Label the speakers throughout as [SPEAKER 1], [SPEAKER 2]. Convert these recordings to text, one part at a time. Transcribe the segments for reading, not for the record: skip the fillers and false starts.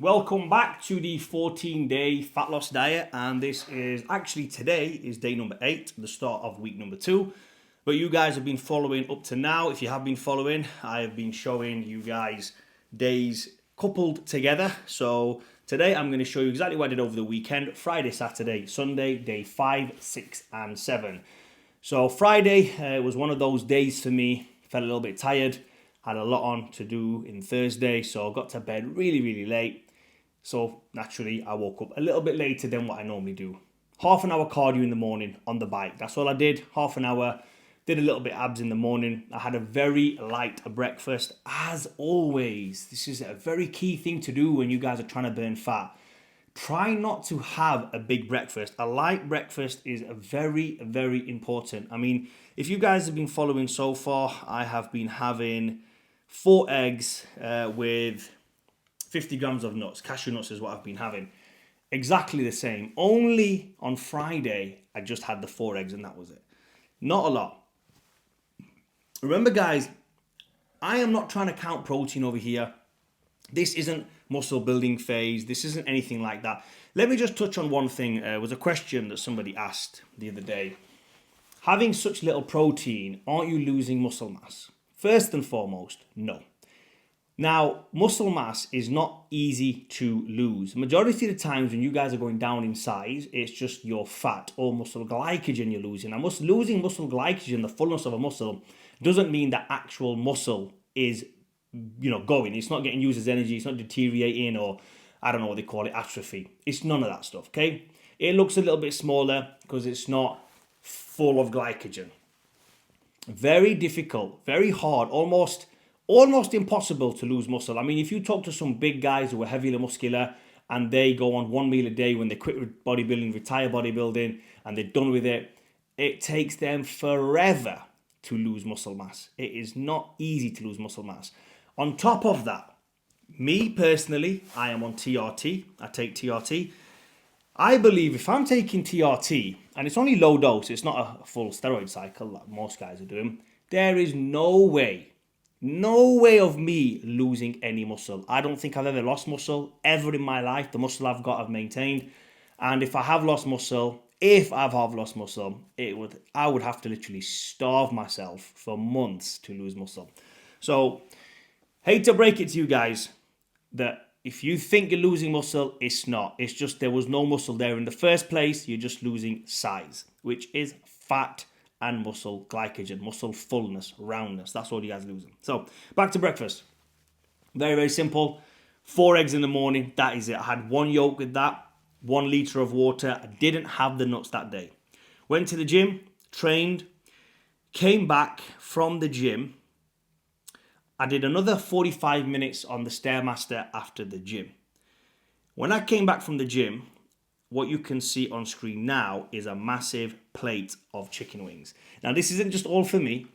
[SPEAKER 1] Welcome back to the 14-day fat loss diet, and this is actually today is day number 8, the start of week number 2. But you guys have been following up to now. If you have been following, I have been showing you guys days coupled together. So today I'm going to show you exactly what I did over the weekend: Friday, Saturday, Sunday, day 5, 6, and 7. So Friday was one of those days for me. Felt a little bit tired. Had a lot on to do in Thursday, so I got to bed really late. So naturally, I woke up a little bit later than what I normally do. Half an hour cardio in the morning on the bike. That's all I did. Half an hour. Did a little bit abs in the morning. I had a very light breakfast. As always, this is a very key thing to do when you guys are trying to burn fat. Try not to have a big breakfast. A light breakfast is very important. I mean, if you guys have been following so far, I have been having 4 eggs with 50 grams of nuts. Cashew nuts is what I've been having. Exactly the same. Only on Friday, I just had the 4 eggs and that was it. Not a lot. Remember, guys, I am not trying to count protein over here. This isn't muscle building phase. This isn't anything like that. Let me just touch on one thing. It was a question that somebody asked the other day. Having such little protein, aren't you losing muscle mass? First and foremost, no. Now, muscle mass is not easy to lose. Majority of the times when you guys are going down in size, it's just your fat or muscle glycogen you're losing. Now, losing muscle glycogen, the fullness of a muscle, doesn't mean that actual muscle is, going. It's not getting used as energy. It's not deteriorating, or I don't know what they call it, atrophy. It's none of that stuff, okay? It looks a little bit smaller because it's not full of glycogen. Very difficult, very hard, almost impossible to lose muscle. I mean, if you talk to some big guys who are heavily muscular and they go on 1 meal a day when they quit bodybuilding, retire bodybuilding, and they're done with it, it takes them forever to lose muscle mass. It is not easy to lose muscle mass. On top of that, me personally, I am on TRT. I take TRT. I believe if I'm taking TRT, and it's only low dose, it's not a full steroid cycle like most guys are doing, there is no way of me losing any muscle. I don't think I've ever lost muscle ever in my life. The muscle I've got, I've maintained. And if I've lost muscle, I would have to literally starve myself for months to lose muscle. So, hate to break it to you guys, that if you think you're losing muscle, it's not. It's just there was no muscle there in the first place. You're just losing size, which is fat and muscle glycogen, muscle fullness, roundness. That's all you guys are losing. So back to breakfast. Very simple. 4 eggs in the morning. That is it. I had 1 yolk with that, 1 liter of water. I didn't have the nuts that day. Went to the gym, trained, came back from the gym. I did another 45 minutes on the Stairmaster after the gym. When I came back from the gym, what you can see on screen now is a massive plate of chicken wings. Now, this isn't just all for me.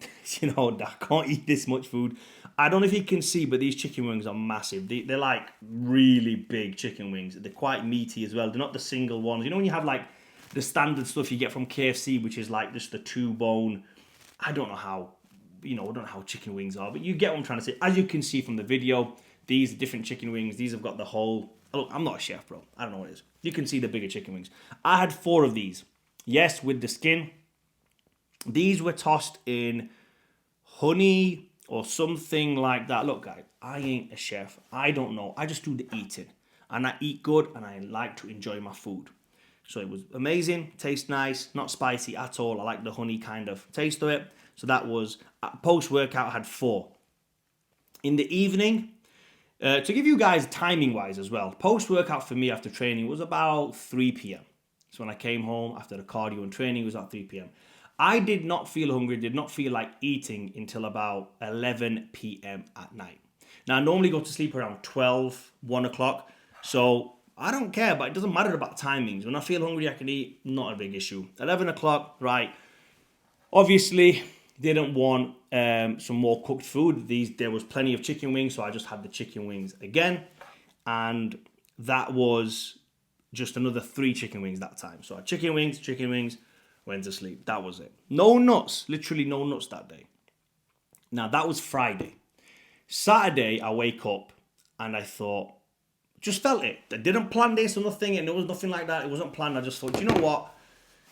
[SPEAKER 1] I can't eat this much food. I don't know if you can see, but these chicken wings are massive. They're like really big chicken wings. They're quite meaty as well. They're not the single ones. You know when you have like the standard stuff you get from KFC, which is like just the 2-bone. I don't know how chicken wings are, but you get what I'm trying to say. As you can see from the video, these are different chicken wings. These have got the whole... Look, I'm not a chef, bro. I don't know what it is. You can see the bigger chicken wings. I had 4 of these. Yes, with the skin. These were tossed in honey or something like that. Look, guys, I ain't a chef. I don't know. I just do the eating. And I eat good, and I like to enjoy my food. So it was amazing. Tastes nice. Not spicy at all. I like the honey kind of taste of it. So that was... Post-workout, I had 4. In the evening... to give you guys timing-wise as well, post-workout for me after training was about 3 p.m. So when I came home after the cardio and training, it was at 3 p.m. I did not feel hungry, did not feel like eating until about 11 p.m. at night. Now, I normally go to sleep around 12, 1 o'clock, so I don't care, but it doesn't matter about timings. When I feel hungry, I can eat, not a big issue. 11 o'clock, right, obviously... didn't want some more cooked food. There was plenty of chicken wings, so I just had the chicken wings again. And that was just another 3 chicken wings that time. So I had chicken wings, went to sleep. That was it. No nuts, literally no nuts that day. Now, that was Friday. Saturday, I wake up and I thought, Just felt it. I didn't plan this or nothing, and there was nothing like that. It wasn't planned. I just thought, you know what?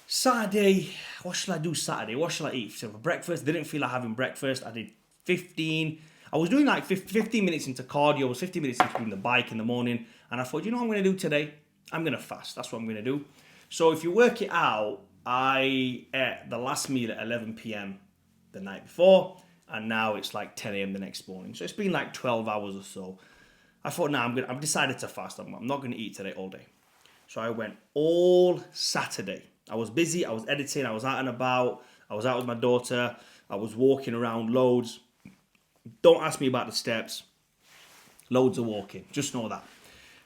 [SPEAKER 1] Saturday, what shall I do Saturday? What shall I eat for breakfast? Didn't feel like having breakfast. I did 15. I was doing like 15 minutes into cardio. I was 15 minutes into doing the bike in the morning. And I thought, you know what I'm going to do today? I'm going to fast. That's what I'm going to do. So if you work it out, I ate the last meal at 11 p.m. the night before. And now it's like 10 a.m. the next morning. So it's been like 12 hours or so. I thought, nah, I've decided to fast. I'm not going to eat today all day. So I went all Saturday. I was busy. I was editing. I was out and about. I was out with my daughter. I was walking around loads. Don't ask me about the steps. Loads of walking. Just know that.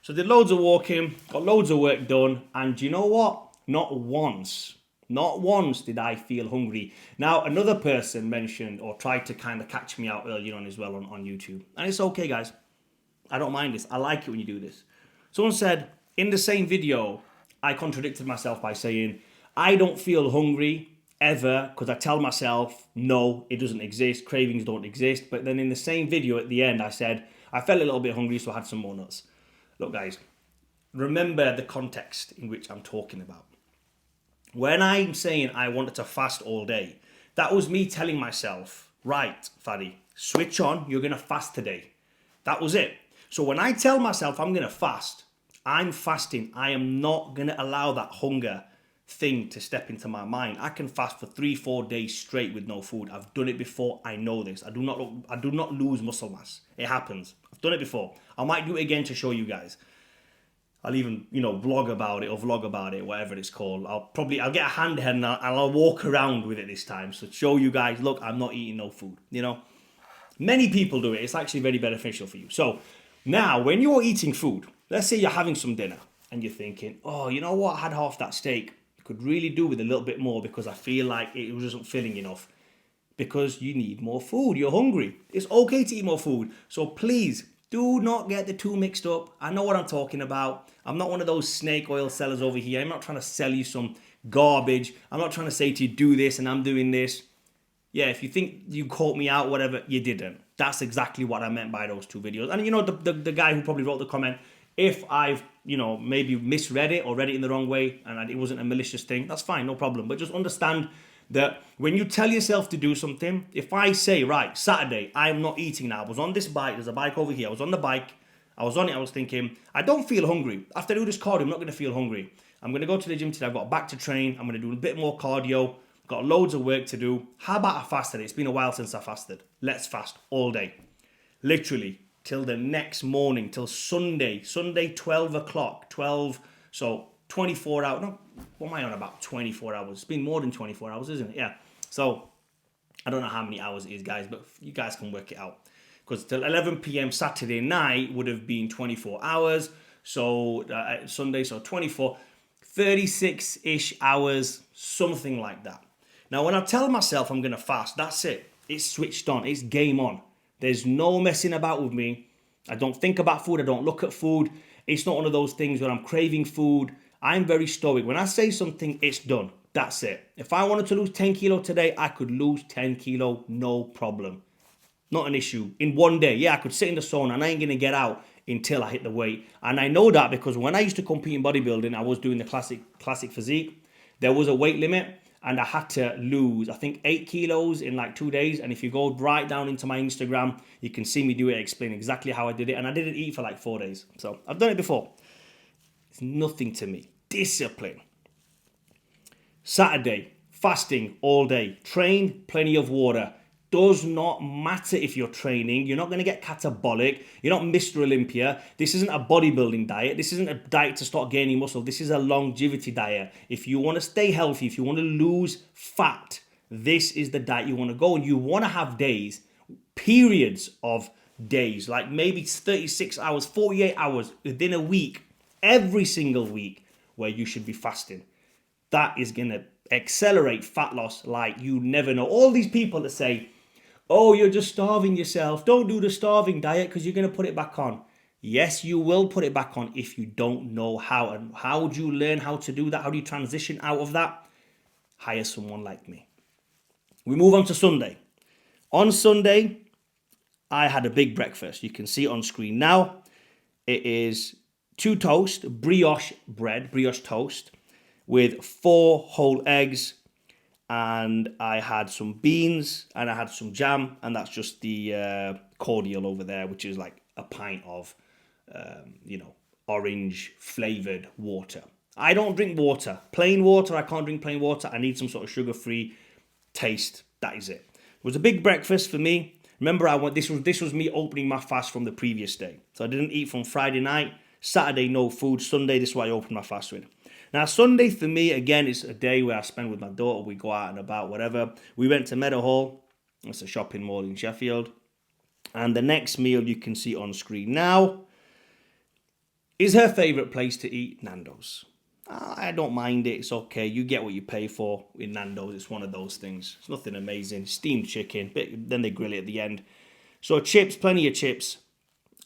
[SPEAKER 1] So did loads of walking. Got loads of work done. And you know what? Not once did I feel hungry. Now, another person mentioned or tried to kind of catch me out earlier on as well on YouTube. And it's okay, guys. I don't mind this. I like it when you do this. Someone said, in the same video, I contradicted myself by saying, I don't feel hungry ever because I tell myself, no, it doesn't exist. Cravings don't exist. But then in the same video at the end, I said, I felt a little bit hungry, so I had some more nuts. Look, guys, remember the context in which I'm talking about. When I'm saying I wanted to fast all day, that was me telling myself, right, Fadi, switch on, you're going to fast today. That was it. So when I tell myself I'm going to fast, I'm fasting. I am not going to allow that hunger thing to step into my mind. I can fast for 3-4 days straight with no food. I've done it before. I know this. I do not lose muscle mass. It happens. I've done it before. I might do it again to show you guys. I'll even, vlog about it or vlog about it, whatever it's called. I'll get a handheld and I'll walk around with it this time. So show you guys, look, I'm not eating no food, Many people do it. It's actually very beneficial for you. So now when you're eating food, let's say you're having some dinner and you're thinking, oh, you know what? I had half that steak. I could really do with a little bit more because I feel like it wasn't filling enough. Because you need more food. You're hungry. It's okay to eat more food. So please do not get the two mixed up. I know what I'm talking about. I'm not one of those snake oil sellers over here. I'm not trying to sell you some garbage. I'm not trying to say to you, do this and I'm doing this. Yeah, if you think you caught me out, whatever, you didn't. That's exactly what I meant by those two videos. And the guy who probably wrote the comment, if I've, maybe misread it or read it in the wrong way and it wasn't a malicious thing, that's fine, no problem. But just understand that when you tell yourself to do something, if I say, right, Saturday, I'm not eating now. I was on this bike. There's a bike over here. I was on the bike. I was on it. I was thinking, I don't feel hungry. After I do this cardio, I'm not going to feel hungry. I'm going to go to the gym today. I've got back to train. I'm going to do a bit more cardio. Got loads of work to do. How about I fast today? It's been a while since I fasted. Let's fast all day. Literally till the next morning, till Sunday, 12 o'clock, 12. So 24 hours. No, what am I on about? 24 hours. It's been more than 24 hours, isn't it? Yeah. So I don't know how many hours it is, guys, but you guys can work it out. Because till 11 p.m. Saturday night would have been 24 hours. So Sunday, so 24, 36-ish hours, something like that. Now, when I tell myself I'm going to fast, that's it. It's switched on. It's game on. There's no messing about with me. I don't think about food. I don't look at food. It's not one of those things where I'm craving food. I'm very stoic. When I say something, it's done. That's it. If I wanted to lose 10 kilo today, I could lose 10 kilo, no problem. Not an issue. In one day, yeah, I could sit in the sauna and I ain't going to get out until I hit the weight. And I know that because when I used to compete in bodybuilding, I was doing the classic physique. There was a weight limit and I had to lose, I think, 8 kilos in like 2 days. And if you go right down into my Instagram, you can see me do it, explain exactly how I did it. And I didn't eat for like 4 days. So I've done it before. It's nothing to me. Discipline. Saturday, fasting all day. Train, plenty of water. Does not matter if you're training. You're not going to get catabolic. You're not Mr. Olympia. This isn't a bodybuilding diet. This isn't a diet to start gaining muscle. This is a longevity diet. If you want to stay healthy, if you want to lose fat, this is the diet you want to go. And you want to have days, periods of days, like maybe 36 hours, 48 hours within a week, every single week, where you should be fasting. That is going to accelerate fat loss like you never know. All these people that say, oh, you're just starving yourself. Don't do the starving diet because you're going to put it back on. Yes, you will put it back on if you don't know how. And how would you learn how to do that? How do you transition out of that? Hire someone like me. We move on to Sunday. On Sunday, I had a big breakfast. You can see it on screen now. It is 2 toast, brioche bread, brioche toast, with 4 whole eggs, and I had some beans, and I had some jam, and that's just the cordial over there, which is like a pint of, orange flavored water. I don't drink water. Plain water, I can't drink plain water. I need some sort of sugar-free taste. That is it. It was a big breakfast for me. Remember, this was me opening my fast from the previous day. So I didn't eat from Friday night. Saturday, no food. Sunday, this is what I opened my fast with. Now, Sunday for me, again, is a day where I spend with my daughter. We go out and about, whatever. We went to Meadowhall. It's a shopping mall in Sheffield. And the next meal you can see on screen now is her favourite place to eat, Nando's. I don't mind it. It's okay. You get what you pay for in Nando's. It's one of those things. It's nothing amazing. Steamed chicken. But then they grill it at the end. So chips, plenty of chips.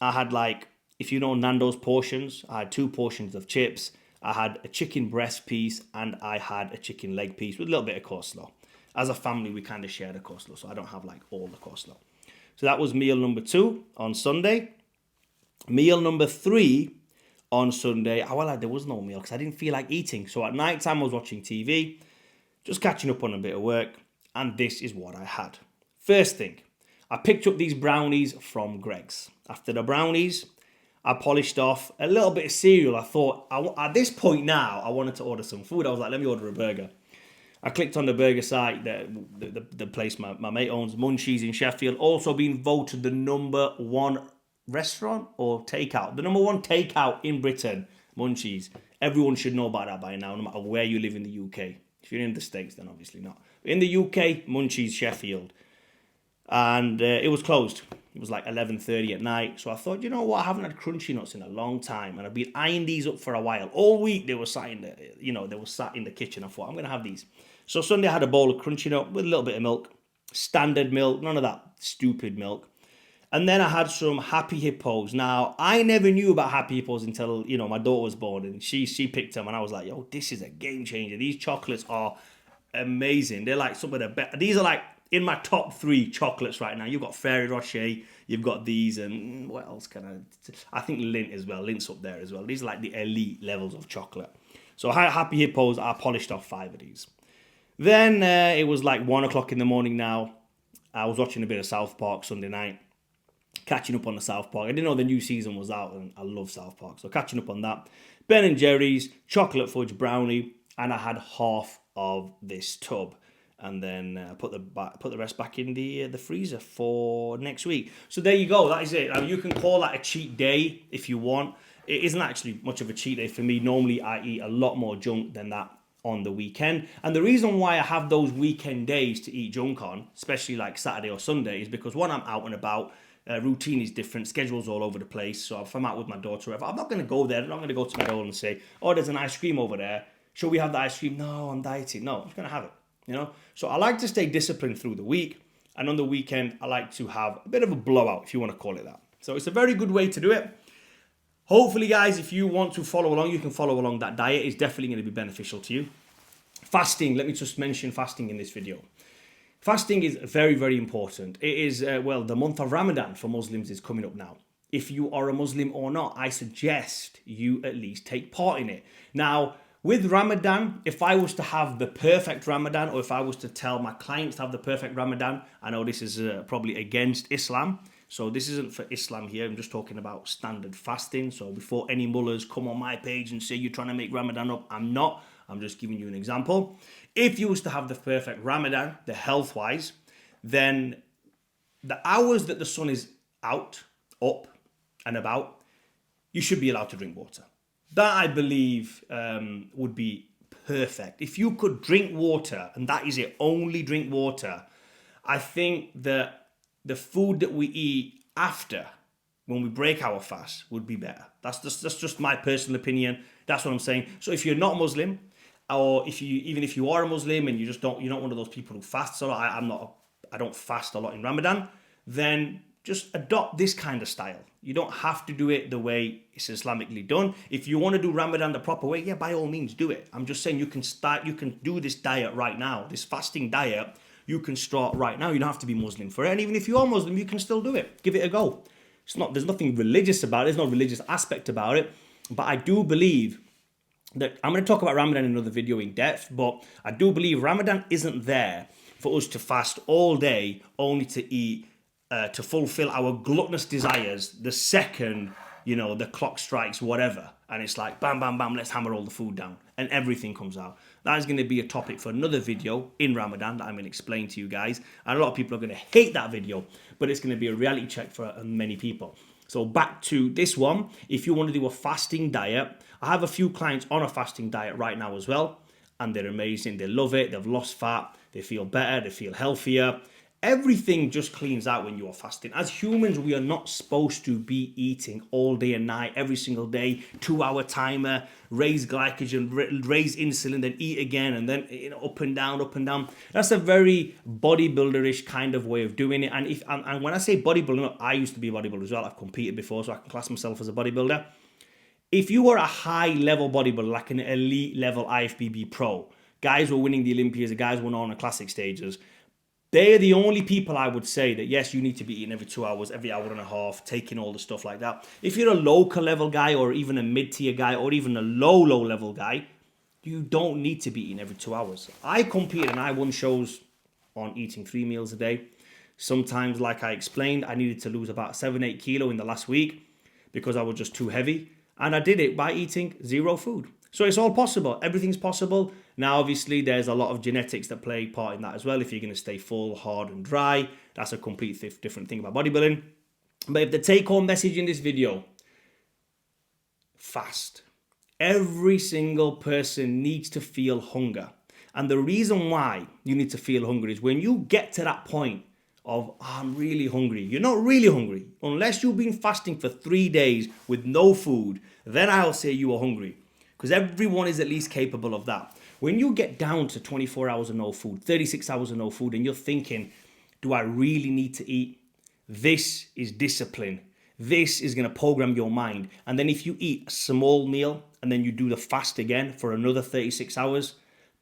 [SPEAKER 1] I had if you know Nando's portions, I had 2 portions of chips. I had a chicken breast piece and I had a chicken leg piece with a little bit of coleslaw. As a family, we kind of share the coleslaw, so I don't have all the coleslaw. So that was meal number 2 on Sunday. Meal number 3 on Sunday. There was no meal because I didn't feel like eating. So at night time, I was watching TV, just catching up on a bit of work, and this is what I had. First thing, I picked up these brownies from Greggs. After the brownies, I polished off a little bit of cereal. I thought, at this point now, I wanted to order some food. I was like, let me order a burger. I clicked on the burger site, the place my mate owns, Munchies in Sheffield, also being voted the number 1 restaurant or takeout. The number 1 takeout in Britain, Munchies. Everyone should know about that by now, no matter where you live in the UK. If you're in the States, then obviously not. In the UK, Munchies Sheffield. And it was closed. It was 11:30 at night. So I thought, you know what? I haven't had crunchy nuts in a long time. And I've been eyeing these up for a while. All week they were sat in the kitchen. I thought, I'm going to have these. So Sunday I had a bowl of crunchy nut with a little bit of milk. Standard milk. None of that stupid milk. And then I had some Happy Hippos. Now, I never knew about Happy Hippos until, my daughter was born. And she picked them. And I was like, yo, this is a game changer. These chocolates are amazing. They're like some of the best. These are in my top 3 chocolates right now. You've got Ferrero Rocher, you've got these, and what else can I think Lindt as well. Lindt's up there as well. These are the elite levels of chocolate. So Happy Hippos, I polished off 5 of these. Then it was 1 o'clock in the morning now. I was watching a bit of South Park Sunday night, catching up on the South Park. I didn't know the new season was out, and I love South Park, so catching up on that. Ben & Jerry's, chocolate fudge brownie, and I had half of this tub. And then put the rest back in the freezer for next week. So there you go. That is it. Now, you can call that a cheat day if you want. It isn't actually much of a cheat day for me. Normally, I eat a lot more junk than that on the weekend. And the reason why I have those weekend days to eat junk on, especially Saturday or Sunday, is because when I'm out and about, routine is different, schedule's all over the place. So if I'm out with my daughter, I'm not going to go there. I'm not going to go to my home and say, oh, there's an ice cream over there. Shall we have the ice cream? No, I'm dieting. No, I'm just going to have it. So I like to stay disciplined through the week, and on the weekend I like to have a bit of a blowout, if you want to call it that. So it's a very good way to do it. Hopefully, guys, if you want to follow along, you can follow along that diet. It's definitely going to be beneficial to you. Fasting, let me just mention fasting in this video. Fasting is very, very important. It is, the month of Ramadan for Muslims is coming up now. If you are a Muslim or not, I suggest you at least take part in it. Now, with Ramadan, if I was to have the perfect Ramadan, or if I was to tell my clients to have the perfect Ramadan, I know this is probably against Islam, so this isn't for Islam here, I'm just talking about standard fasting. So before any mullahs come on my page and say you're trying to make Ramadan up, I'm not. I'm just giving you an example. If you was to have the perfect Ramadan, the health-wise, then the hours that the sun is out, up and about, you should be allowed to drink water. That, I believe, would be perfect. If you could drink water, and that is it, only drink water, I think that the food that we eat after, when we break our fast, would be better. That's just my personal opinion. That's what I'm saying. So if you're not Muslim, or even if you are a Muslim and you're not one of those people who fasts a lot, I don't fast a lot in Ramadan, then just adopt this kind of style. You don't have to do it the way it's Islamically done. If you want to do Ramadan the proper way, yeah, by all means do it. I'm just saying you can do this diet right now, this fasting diet, you can start right now. You don't have to be Muslim for it. And even if you are Muslim, you can still do it. Give it a go. There's nothing religious about it. There's no religious aspect about it. But I do believe that I'm going to talk about Ramadan in another video in depth, but I do believe Ramadan isn't there for us to fast all day only to eat, to fulfill our gluttonous desires the second, the clock strikes whatever. And it's like, bam, bam, bam, let's hammer all the food down. And everything comes out. That is going to be a topic for another video in Ramadan that I'm going to explain to you guys. And a lot of people are going to hate that video, but it's going to be a reality check for many people. So back to this one. If you want to do a fasting diet, I have a few clients on a fasting diet right now as well. And they're amazing. They love it. They've lost fat. They feel better. They feel healthier. Everything just cleans out when you are fasting. As humans, we are not supposed to be eating all day and night, every single day, 2-hour timer, raise glycogen, raise insulin, then eat again, and then up and down, up and down. That's a very bodybuilder-ish kind of way of doing it. And when I say bodybuilder, I used to be a bodybuilder as well. I've competed before, so I can class myself as a bodybuilder. If you are a high-level bodybuilder, like an elite-level IFBB pro, guys who are winning the Olympias, the guys who are on the classic stages, they're the only people I would say that, yes, you need to be eating every 2 hours, every hour and a half, taking all the stuff like that. If you're a local level guy or even a mid-tier guy or even a low level guy, you don't need to be eating every 2 hours. I compete and I won shows on eating 3 meals a day. Sometimes, like I explained, I needed to lose about 7-8 kilo in the last week because I was just too heavy. And I did it by eating 0 food. So it's all possible. Everything's possible. Now, obviously, there's a lot of genetics that play part in that as well. If you're going to stay full, hard, and dry, that's a completely different thing about bodybuilding. But if the take-home message in this video, fast. Every single person needs to feel hunger. And the reason why you need to feel hunger is when you get to that point of, I'm really hungry. You're not really hungry. Unless you've been fasting for 3 days with no food, then I'll say you are hungry. Because everyone is at least capable of that. When you get down to 24 hours of no food, 36 hours of no food, and you're thinking, do I really need to eat? This is discipline. This is going to program your mind. And then if you eat a small meal and then you do the fast again for another 36 hours,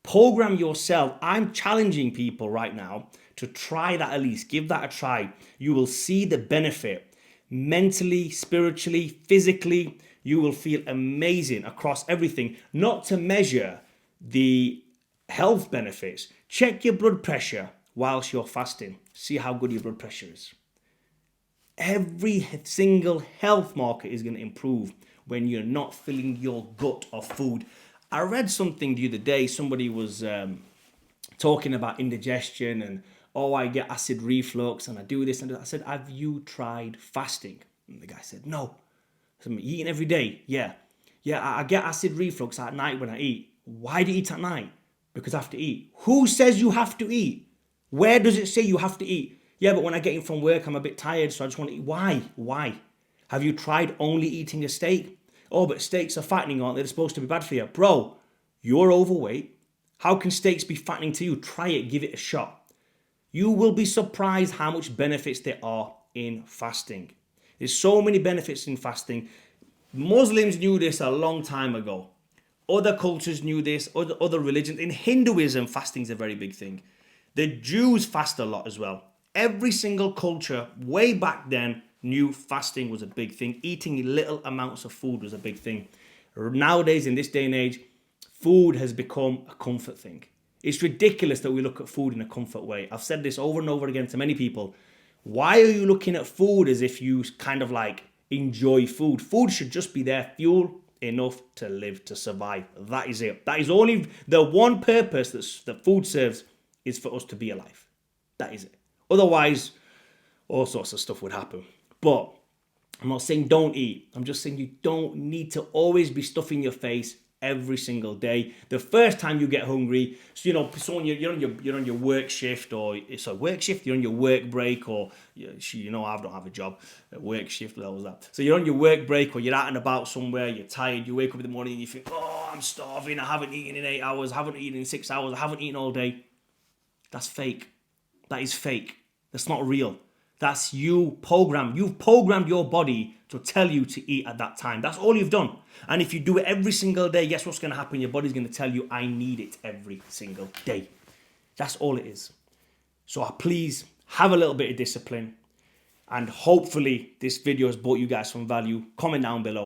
[SPEAKER 1] program yourself. I'm challenging people right now to try that at least. Give that a try. You will see the benefit mentally, spiritually, physically. You will feel amazing across everything. Not to measure the health benefits. Check your blood pressure whilst you're fasting. See how good your blood pressure is. Every single health marker is going to improve when you're not filling your gut of food. I read something the other day. Somebody was talking about indigestion and, I get acid reflux and I do this and that. I said, have you tried fasting? And the guy said, no. I'm eating every day. Yeah, I get acid reflux at night when I eat. Why do you eat at night? Because I have to eat. Who says you have to eat? Where does it say you have to eat? Yeah, but when I get in from work, I'm a bit tired, so I just want to eat. Why? Have you tried only eating a steak? Oh, but steaks are fattening, aren't they? They're supposed to be bad for you. Bro, you're overweight. How can steaks be fattening to you? Try it, give it a shot. You will be surprised how much benefits there are in fasting. There's so many benefits in fasting. Muslims knew this a long time ago. Other cultures knew this, other religions. In Hinduism, fasting is a very big thing. The Jews fast a lot as well. Every single culture way back then knew fasting was a big thing. Eating little amounts of food was a big thing. Nowadays, in this day and age, food has become a comfort thing. It's ridiculous that we look at food in a comfort way. I've said this over and over again to many people. Why are you looking at food as if you kind of like enjoy food? Food should just be there, fuel enough to live, to survive. That is it. That is only the one purpose that food serves, is for us to be alive. That is it. Otherwise, all sorts of stuff would happen. But I'm not saying don't eat. I'm just saying you don't need to always be stuffing your face every single day. The first time you get hungry, so someone you're on your work shift, or it's a work shift, you're on your work break, or I don't have a job at work shift. What was that? So you're on your work break, or you're out and about somewhere, you're tired, you wake up in the morning and you think, I'm starving, I haven't eaten in 8 hours, I haven't eaten in 6 hours, I haven't eaten all day. That's fake. That is fake. That's not real. That's you've programmed your body to tell you to eat at that time. That's all you've done. And if you do it every single day, guess what's going to happen? Your body's going to tell you, I need it every single day. That's all it is. So please have a little bit of discipline. And hopefully this video has brought you guys some value. Comment down below.